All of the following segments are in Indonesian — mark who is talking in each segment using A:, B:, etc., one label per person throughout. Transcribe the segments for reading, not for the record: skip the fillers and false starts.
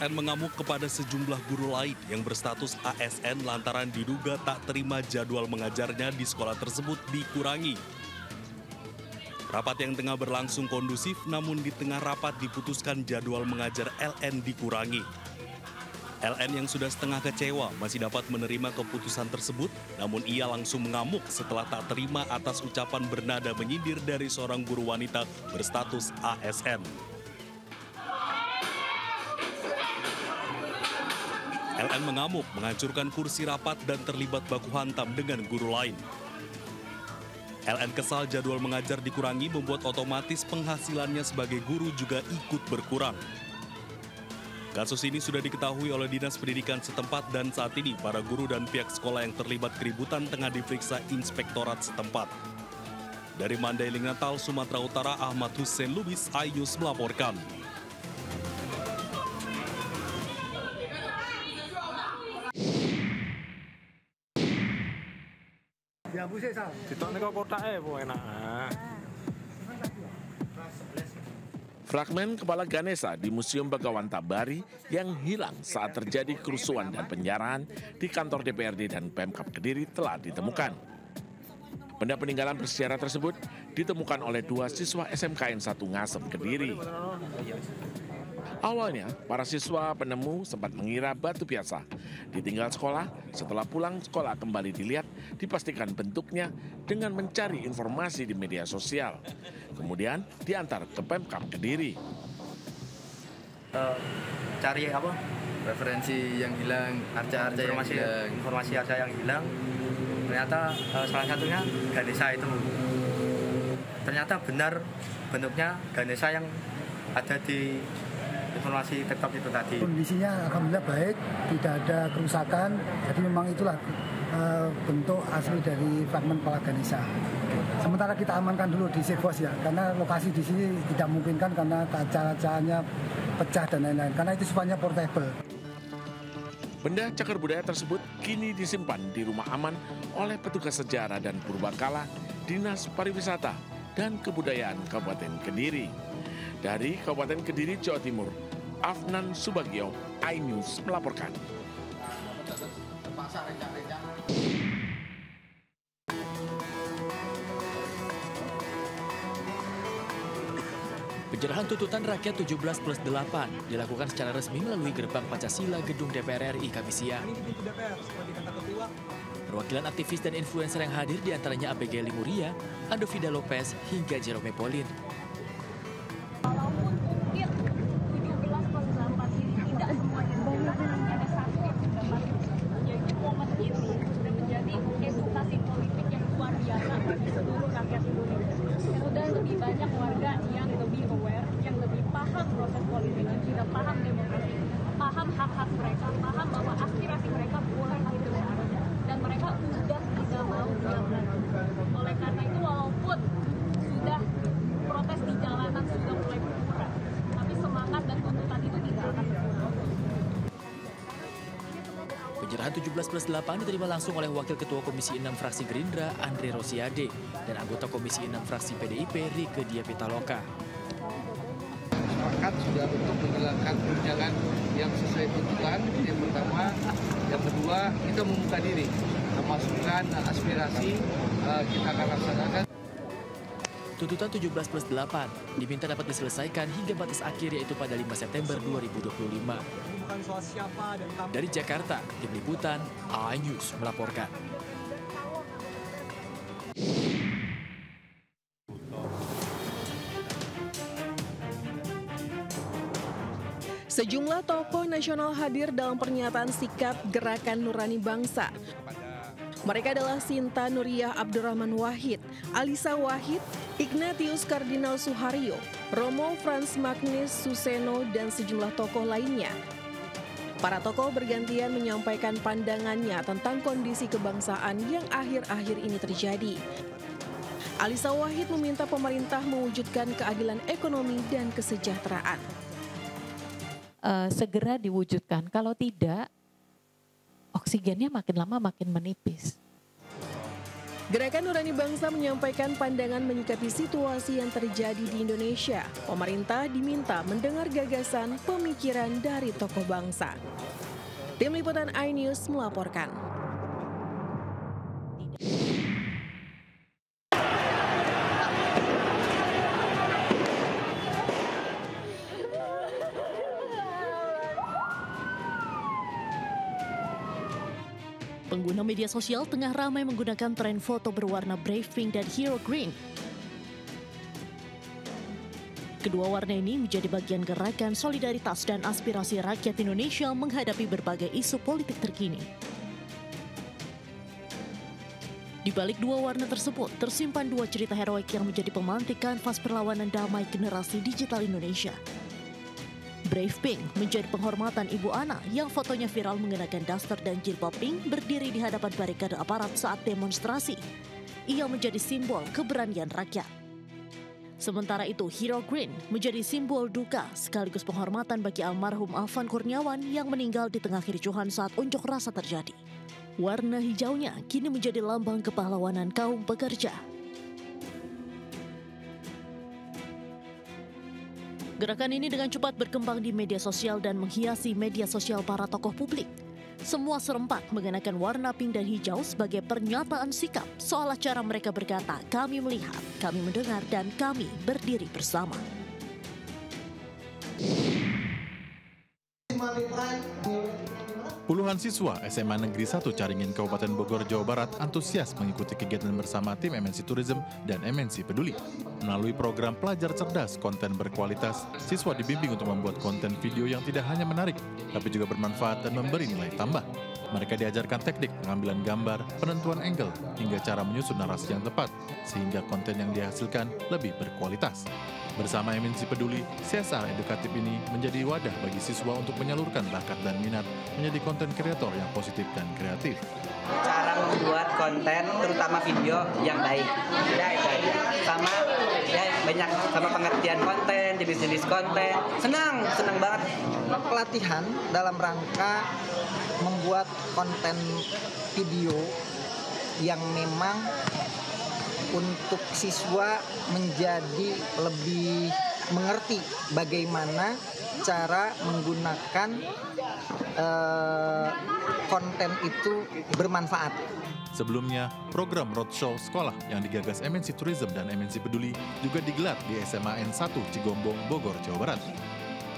A: LN mengamuk kepada sejumlah guru lain yang berstatus ASN lantaran diduga tak terima jadwal mengajarnya di sekolah tersebut dikurangi. Rapat yang tengah berlangsung kondusif, namun di tengah rapat diputuskan jadwal mengajar LN dikurangi. LN yang sudah setengah kecewa masih dapat menerima keputusan tersebut, namun ia langsung mengamuk setelah tak terima atas ucapan bernada menyindir dari seorang guru wanita berstatus ASN. LN mengamuk, menghancurkan kursi rapat dan terlibat baku hantam dengan guru lain. LN kesal jadwal mengajar dikurangi membuat otomatis penghasilannya sebagai guru juga ikut berkurang. Kasus ini sudah diketahui oleh Dinas Pendidikan setempat dan saat ini para guru dan pihak sekolah yang terlibat keributan tengah diperiksa inspektorat setempat. Dari Mandailing Natal, Sumatera Utara, Ahmad Hussein Lubis, iNews melaporkan.
B: Fragmen kepala Ganesha di Museum Bagawan Tabari yang hilang saat terjadi kerusuhan dan penjarahan di kantor DPRD dan Pemkab Kediri telah ditemukan. Benda peninggalan bersejarah tersebut ditemukan oleh 2 siswa SMKN 1 Ngasem, Kediri. Awalnya, para siswa penemu sempat mengira batu biasa. Ditinggal sekolah, setelah pulang sekolah kembali dilihat, dipastikan bentuknya dengan mencari informasi di media sosial. Kemudian diantar ke Pemkab Kediri.
C: Cari apa? Referensi yang hilang, arca-arca yang hilang. Informasi arca yang hilang. Ternyata salah satunya Ganesha itu. Ternyata benar bentuknya Ganesha yang ada di informasi TikTok itu tadi.
D: Kondisinya alhamdulillah baik, tidak ada kerusakan. Jadi memang itulah bentuk asli dari fragmen kepala Ganesha. Sementara kita amankan dulu di Sekvos ya, karena lokasi di sini tidak memungkinkan karena kaca-kacanya pecah dan lain-lain. Karena itu sifatnya portable.
B: Benda cagar budaya tersebut kini disimpan di rumah aman oleh petugas sejarah dan purbakala Dinas Pariwisata dan Kebudayaan Kabupaten Kediri. Dari Kabupaten Kediri, Jawa Timur, Afnan Subagio, iNews melaporkan.
E: Penyerahan tuntutan rakyat 17+8 dilakukan secara resmi melalui gerbang Pancasila Gedung DPR RI Kamis siang. Perwakilan aktivis dan influencer yang hadir diantaranya ABG Limuria, Andovida Lopez, hingga Jerome Pauline.
F: Walaupun mungkin 17+8 ini tidak semuanya benar, ada satu yang terdapat, yaitu momen ini sudah menjadi edukasi politik yang luar biasa bagi seluruh rakyat Indonesia. Sudah lebih banyak warga yang lebih aware, yang lebih paham proses politik, yang tidak paham demokrasi, paham hak-hak mereka, paham bahwa aspirasi mereka boleh didengar, dan mereka sudah tidak mau diam lagi. Oleh karena itu, walaupun sudah protes di jalanan sudah mulai berkurang, tapi semangat dan tuntutan itu tidak akan berkurang.
E: Penyerahan 17+8 diterima langsung oleh Wakil Ketua Komisi 6 Fraksi Gerindra, Andre Rosiade, dan anggota Komisi 6 Fraksi PDIP, Rieke Diah Pitaloka.
G: Sepakat sudah untuk menjalankan tunjangan yang sesuai tuntutan, yang pertama. Yang kedua, kita membuka diri, masukan aspirasi kita akan laksanakan.
E: Tuntutan 17+8 diminta dapat diselesaikan hingga batas akhir yaitu pada 5 September 2025. Dari Jakarta, Tim Liputan, iNews melaporkan.
H: Sejumlah tokoh nasional hadir dalam pernyataan sikap Gerakan Nurani Bangsa. Mereka adalah Sinta Nuriyah Abdurrahman Wahid, Alisa Wahid, Ignatius Kardinal Suharyo, Romo Frans Magnus Suseno, dan sejumlah tokoh lainnya. Para tokoh bergantian menyampaikan pandangannya tentang kondisi kebangsaan yang akhir-akhir ini terjadi. Alisa Wahid meminta pemerintah mewujudkan keadilan ekonomi dan kesejahteraan.
I: Segera diwujudkan, kalau tidak, oksigennya makin lama makin menipis.
H: Gerakan Nurani Bangsa menyampaikan pandangan menyikapi situasi yang terjadi di Indonesia. Pemerintah diminta mendengar gagasan pemikiran dari tokoh bangsa. Tim Liputan iNews melaporkan.
I: Pengguna media sosial tengah ramai menggunakan tren foto berwarna Brave Pink dan Hero Green. Kedua warna ini menjadi bagian gerakan solidaritas dan aspirasi rakyat Indonesia menghadapi berbagai isu politik terkini. Di balik dua warna tersebut, tersimpan dua cerita heroik yang menjadi pemantik kanvas perlawanan damai generasi digital Indonesia. Brave Pink menjadi penghormatan Ibu Ana yang fotonya viral mengenakan daster dan jilbab pink berdiri di hadapan barikade aparat saat demonstrasi. Ia menjadi simbol keberanian rakyat. Sementara itu, Hero Green menjadi simbol duka sekaligus penghormatan bagi almarhum Afan Kurniawan yang meninggal di tengah kericuhan saat unjuk rasa terjadi. Warna hijaunya kini menjadi lambang kepahlawanan kaum pekerja. Gerakan ini dengan cepat berkembang di media sosial dan menghiasi media sosial para tokoh publik. Semua serempak mengenakan warna pink dan hijau sebagai pernyataan sikap, seolah cara mereka berkata, kami melihat, kami mendengar, dan kami berdiri bersama.
J: Puluhan siswa SMA Negeri 1 Caringin Kabupaten Bogor, Jawa Barat antusias mengikuti kegiatan bersama tim MNC Tourism dan MNC Peduli. Melalui program Pelajar Cerdas Konten Berkualitas, siswa dibimbing untuk membuat konten video yang tidak hanya menarik, tapi juga bermanfaat dan memberi nilai tambah. Mereka diajarkan teknik pengambilan gambar, penentuan angle, hingga cara menyusun narasi yang tepat, sehingga konten yang dihasilkan lebih berkualitas. Bersama MNC Peduli, CSR edukatif ini menjadi wadah bagi siswa untuk menyalurkan bakat dan minat menjadi konten kreator yang positif dan kreatif.
K: Cara membuat konten, terutama video yang baik. Ya, itu aja. Banyak sama pengertian konten, jenis-jenis konten. Senang banget.
L: Pelatihan dalam rangka membuat konten video yang memang untuk siswa menjadi lebih mengerti bagaimana cara menggunakan konten itu bermanfaat.
J: Sebelumnya, program roadshow sekolah yang digagas MNC Tourism dan MNC Peduli juga digelar di SMA N1 Cigombong, Bogor, Jawa Barat.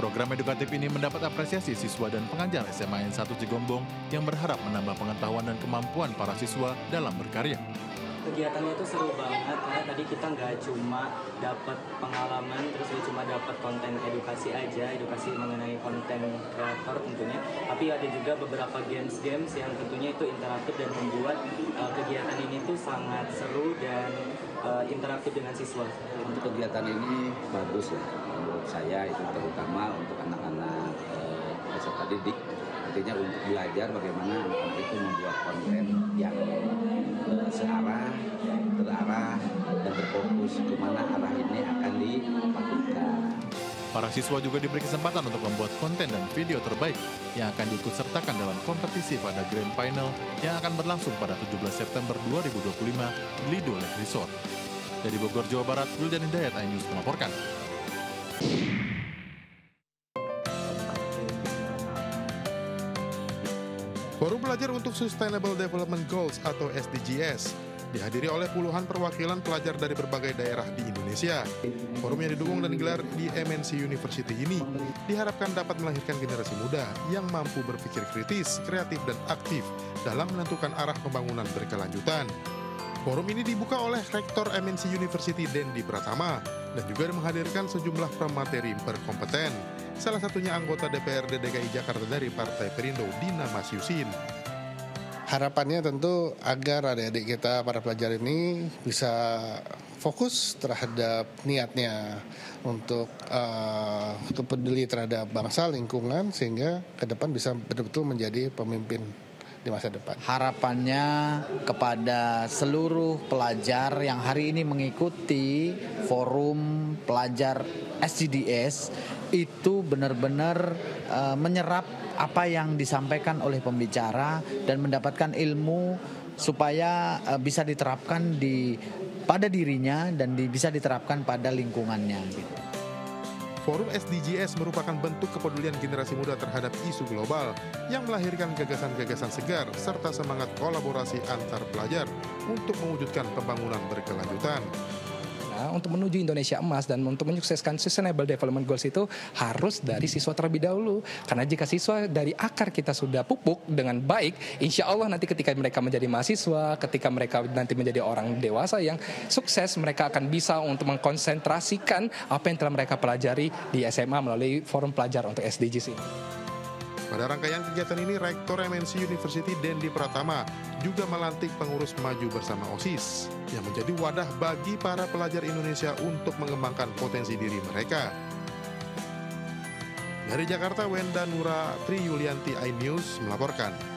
J: Program edukatif ini mendapat apresiasi siswa dan pengajar SMA N1 Cigombong yang berharap menambah pengetahuan dan kemampuan para siswa dalam berkarya.
M: Kegiatannya itu seru banget karena tadi kita nggak cuma dapat pengalaman, terus nggak cuma dapat konten edukasi aja, edukasi mengenai konten kreator tentunya, tapi ada juga beberapa games yang tentunya itu interaktif dan membuat kegiatan ini tuh sangat seru dan interaktif dengan siswa.
N: Untuk kegiatan ini bagus ya, menurut saya itu terutama untuk anak-anak peserta didik, artinya untuk belajar bagaimana anak-anak itu membuat konten yang searah, terarah, dan terfokus kemana arah ini akan dilakukan.
J: Para siswa juga diberi kesempatan untuk membuat konten dan video terbaik yang akan diikut sertakan dalam kompetisi pada Grand Final yang akan berlangsung pada 17 September 2025 di Lido Lake Resort. Dari Bogor, Jawa Barat, Wildan Hidayat, iNews melaporkan.
O: Forum Pelajar untuk Sustainable Development Goals atau SDGs dihadiri oleh puluhan perwakilan pelajar dari berbagai daerah di Indonesia. Forum yang didukung dan digelar di MNC University ini diharapkan dapat melahirkan generasi muda yang mampu berpikir kritis, kreatif, dan aktif dalam menentukan arah pembangunan berkelanjutan. Forum ini dibuka oleh Rektor MNC University Dendi Pratama dan juga menghadirkan sejumlah pemateri berkompeten. Salah satunya anggota DPRD DKI Jakarta dari Partai Perindo, Dina Masyusin.
P: Harapannya tentu agar adik-adik kita, para pelajar ini bisa fokus terhadap niatnya untuk peduli terhadap bangsa, lingkungan, sehingga ke depan bisa betul-betul menjadi pemimpin di masa depan.
Q: Harapannya kepada seluruh pelajar yang hari ini mengikuti forum pelajar SDGs itu benar-benar menyerap apa yang disampaikan oleh pembicara dan mendapatkan ilmu supaya bisa diterapkan pada dirinya dan bisa diterapkan pada lingkungannya. Gitu.
O: Forum SDGs merupakan bentuk kepedulian generasi muda terhadap isu global yang melahirkan gagasan-gagasan segar serta semangat kolaborasi antar pelajar untuk mewujudkan pembangunan berkelanjutan.
R: Untuk menuju Indonesia emas dan untuk menyukseskan Sustainable Development Goals itu harus dari siswa terlebih dahulu. Karena jika siswa dari akar kita sudah pupuk dengan baik, insya Allah nanti ketika mereka menjadi mahasiswa, ketika mereka nanti menjadi orang dewasa yang sukses, mereka akan bisa untuk mengkonsentrasikan apa yang telah mereka pelajari di SMA melalui Forum Pelajar untuk SDGs ini.
O: Pada rangkaian kegiatan ini, Rektor MNC University Dendi Pratama juga melantik pengurus maju bersama OSIS yang menjadi wadah bagi para pelajar Indonesia untuk mengembangkan potensi diri mereka. Dari Jakarta, Wenda Nura Tri Yulianti, iNews melaporkan.